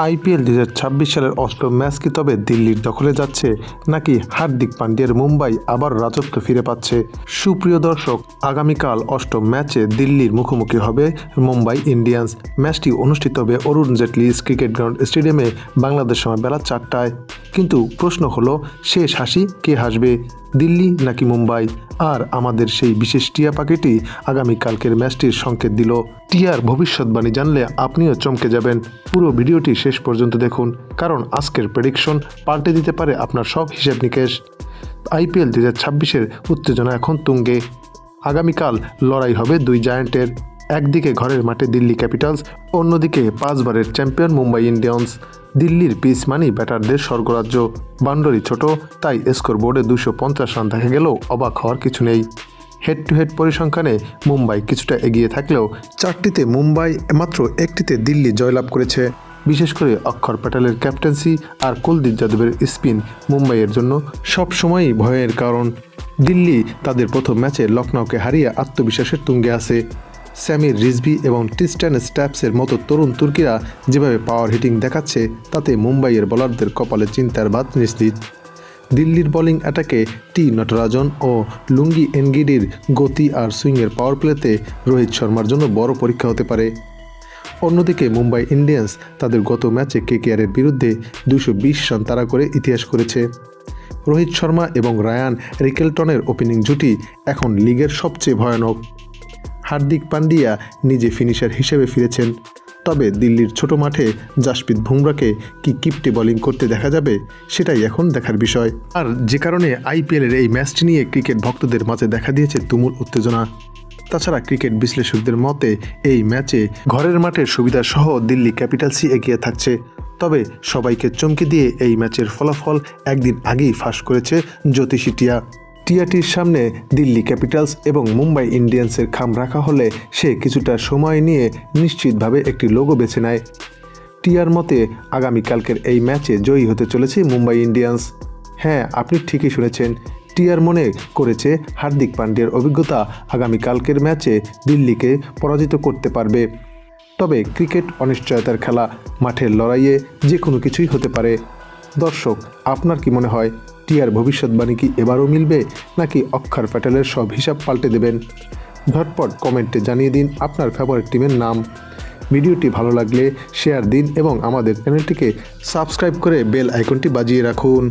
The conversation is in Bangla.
আইপিএল 2026 সালের অষ্টম ম্যাচ কি তবে দিল্লির দখলে যাচ্ছে, নাকি হার্দিক পান্ডিয়ার মুম্বাই আবার রাজত্ব ফিরে পাচ্ছে? সুপ্রিয় দর্শক, আগামীকাল অষ্টম ম্যাচে দিল্লির মুখোমুখি হবে মুম্বাই ইন্ডিয়ান্স। ম্যাচটি অনুষ্ঠিত হবে অরুণ জেটলি ক্রিকেট গ্রাউন্ড স্টেডিয়ামে বাংলাদেশ সময় বেলা 4টায়। কিন্তু প্রশ্ন হলো, শেষ হাসি কে হাসবে, দিল্লি নাকি মুম্বাই? আর আমাদের সেই বিশেষ টিয়া পাখিটি আগামীকালকের ম্যাচটির সংকেত দিল। টিয়ার ভবিষ্যৎবাণী জানলে আপনিও চমকে যাবেন। পুরো ভিডিওটি শেষ পর্যন্ত দেখুন, কারণ আজকের প্রেডিকশন পাল্টে দিতে পারে আপনার সব হিসেব নিকেশ। আইপিএল 2026-এর উত্তেজনা এখন তুঙ্গে। আগামীকাল লড়াই হবে দুই জায়ান্টের। একদিকে ঘরের মাঠে দিল্লি ক্যাপিটালস, অন্যদিকে 5বারের চ্যাম্পিয়ন মুম্বাই ইন্ডিয়ান্স। দিল্লির পিচ মানি ব্যাটারদের স্বর্গরাজ্য। বাউন্ডারি ছোট, তাই স্কোর বোর্ডে 250 রান দেখা গেলেও অবাক হওয়ার কিছু নেই। হেড টু হেড পরিসংখ্যানে মুম্বাই কিছুটা এগিয়ে থাকলেও 4টিতে মুম্বাই, মাত্র 1টিতে দিল্লি জয়লাভ করেছে। বিশেষ করে অক্ষর প্যাটেলের ক্যাপ্টেন্সি আর কুলদীপ যাদবের স্পিন মুম্বাইয়ের জন্য সবসময়ই ভয়ের কারণ। দিল্লি তাদের প্রথম ম্যাচে লখনউকে হারিয়ে আত্মবিশ্বাসের তুঙ্গে আছে। স্যামির রিজভি এবং ট্রিস্টান স্ট্যাপসের মতো তরুণ তুর্কিরা যেভাবে পাওয়ার হিটিং দেখাচ্ছে, তাতে মুম্বাইয়ের বোলারদের কপালে চিন্তার বাদ নিশ্চিত। দিল্লির বোলিং অ্যাটাকে টি নটরাজন ও লুঙ্গি এনগিডির গতি আর সুইংয়ের পাওয়ার প্লেতে রোহিত শর্মার জন্য বড় পরীক্ষা হতে পারে। অন্যদিকে মুম্বাই ইন্ডিয়ান্স তাদের গত ম্যাচে কেকেআরের বিরুদ্ধে 220 রান তাড়া করে ইতিহাস করেছে। রোহিত শর্মা এবং রায়ান রিকেলটনের ওপেনিং জুটি এখন লিগের সবচেয়ে ভয়ানক। হার্দিক পান্ডিয়া নিজে ফিনিশার হিসেবে ফিরেছেন, তবে দিল্লির ছোট মাঠে জাসপ্রীত বুমরাকে কি কিপ্টে বোলিং করতে দেখা যাবে, সেটাই এখন দেখার বিষয়। আর যে কারণে আইপিএলের এই ম্যাচটি নিয়ে ক্রিকেট ভক্তদের মাঝে দেখা দিয়েছে তুমুল উত্তেজনা। তাছাড়া ক্রিকেট বিশ্লেষকদের মতে এই ম্যাচে ঘরের মাঠের সুবিধা সহ দিল্লি ক্যাপিটালসই এগিয়ে থাকছে। তবে সবাইকে চমকে দিয়ে এই ম্যাচের ফলাফল একদিন আগেই ফাঁস করেছে জ্যোতিষী টিয়া। টিয়াটির সামনে দিল্লি ক্যাপিটালস এবং মুম্বাই ইন্ডিয়ান্সের খাম রাখা হলে সে কিছুটা সময় নিয়ে নিশ্চিতভাবে একটি লোগো বেছে নেয়। টিয়ার মতে আগামীকালকের এই ম্যাচে জয়ী হতে চলেছে মুম্বাই ইন্ডিয়ান্স। হ্যাঁ, আপনি ঠিকই শুনেছেন, টিয়ার মনে করেছে হার্দিক পান্ডিয়ার অভিজ্ঞতা আগামীকালকের ম্যাচে দিল্লিকে পরাজিত করতে পারবে। তবে ক্রিকেট অনিশ্চয়তার খেলা, মাঠের লড়াইয়ে যে কোনো কিছুই হতে পারে। দর্শক, আপনার কি মনে হয়, টিয়ার ভবিষ্যৎবাণী কি এবারও মিলবে, নাকি অক্ষর প্যাটেলের সব হিসাব পাল্টে দেবেন? ঝটপট কমেন্টে জানিয়ে দিন আপনার ফেভারিট টিমের নাম। ভিডিওটি ভালো লাগলে শেয়ার দিন এবং আমাদের চ্যানেলটিকে সাবস্ক্রাইব করে বেল আইকনটি বাজিয়ে রাখুন।